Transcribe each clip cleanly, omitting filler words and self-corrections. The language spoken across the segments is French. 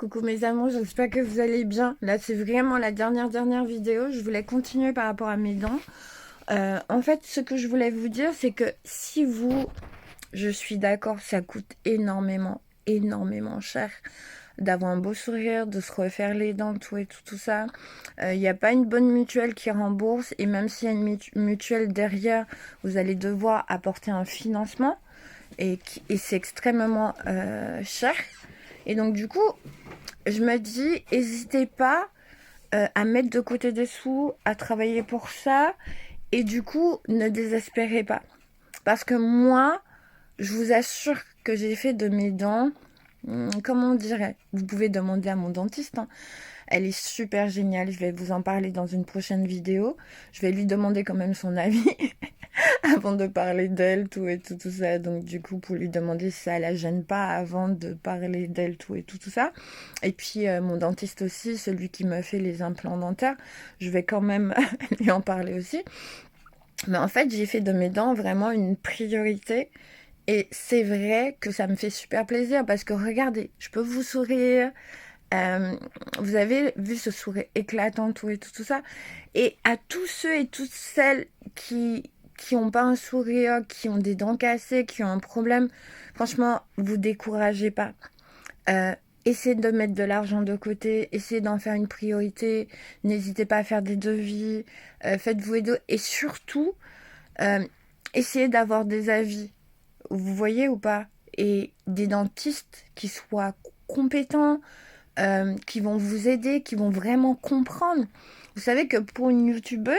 Coucou mes amours, j'espère que vous allez bien. Là, c'est vraiment la dernière vidéo. Je voulais continuer par rapport à mes dents. En fait, ce que je voulais vous dire, c'est que si vous, je suis d'accord, ça coûte énormément cher d'avoir un beau sourire, de se refaire les dents, tout et tout ça. Il n'y a pas une bonne mutuelle qui rembourse, et même s'il y a une mutuelle derrière, vous allez devoir apporter un financement, et c'est extrêmement cher. Et donc du coup, je me dis, n'hésitez pas à mettre de côté des sous, à travailler pour ça. Et du coup, ne désespérez pas. Parce que moi, je vous assure que j'ai fait de mes dents, comment on dirait, vous pouvez demander à mon dentiste, hein. Elle est super géniale, je vais vous en parler dans une prochaine vidéo. Je vais lui demander quand même son avis avant de parler d'elle, tout et tout ça. Donc du coup, pour lui demander si ça la gêne pas avant de parler d'elle, tout et tout ça. Et puis mon dentiste aussi, celui qui me fait les implants dentaires, je vais quand même lui en parler aussi. Mais en fait, j'ai fait de mes dents vraiment une priorité. Et c'est vrai que ça me fait super plaisir parce que regardez, je peux vous sourire. Euh, vous avez vu ce sourire éclatant, tout et tout ça. Et à tous ceux et toutes celles qui ont pas un sourire, qui ont des dents cassées, qui ont un problème, franchement, vous découragez pas. Euh, Essayez de mettre de l'argent de côté, essayez d'en faire une priorité, n'hésitez pas à faire des devis, faites-vous aider et surtout, euh, essayez d'avoir des avis, vous voyez ou pas, et des dentistes qui soient compétents, qui vont vous aider, qui vont vraiment comprendre. Vous savez que pour une youtubeuse,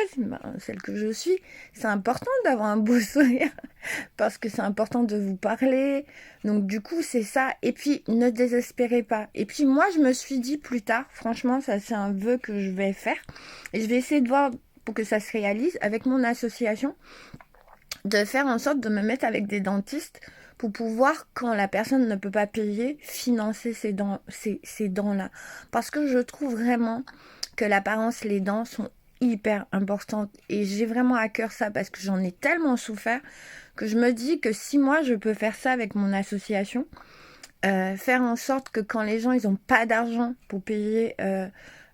celle que je suis, c'est important d'avoir un beau sourire parce que c'est important de vous parler. Donc du coup, c'est ça. Et puis, ne désespérez pas. Et puis moi, je me suis dit plus tard, franchement, ça c'est un vœu que je vais faire. Et je vais essayer de voir pour que ça se réalise avec mon association, de faire en sorte de me mettre avec des dentistes pour pouvoir, quand la personne ne peut pas payer, financer ces dents-là. Parce que je trouve vraiment que l'apparence, les dents sont hyper importantes. Et j'ai vraiment à cœur ça parce que j'en ai tellement souffert que je me dis que si moi je peux faire ça avec mon association, faire en sorte que quand les gens ils n'ont pas d'argent pour payer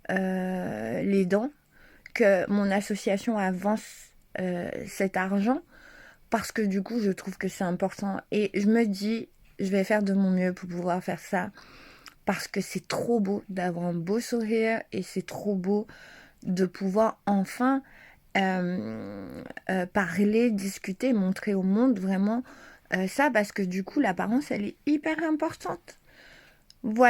les dents, que mon association avance cet argent parce que du coup je trouve que c'est important et je me dis je vais faire de mon mieux pour pouvoir faire ça parce que c'est trop beau d'avoir un beau sourire et c'est trop beau de pouvoir enfin parler, discuter, montrer au monde vraiment ça parce que du coup l'apparence elle est hyper importante. Voilà.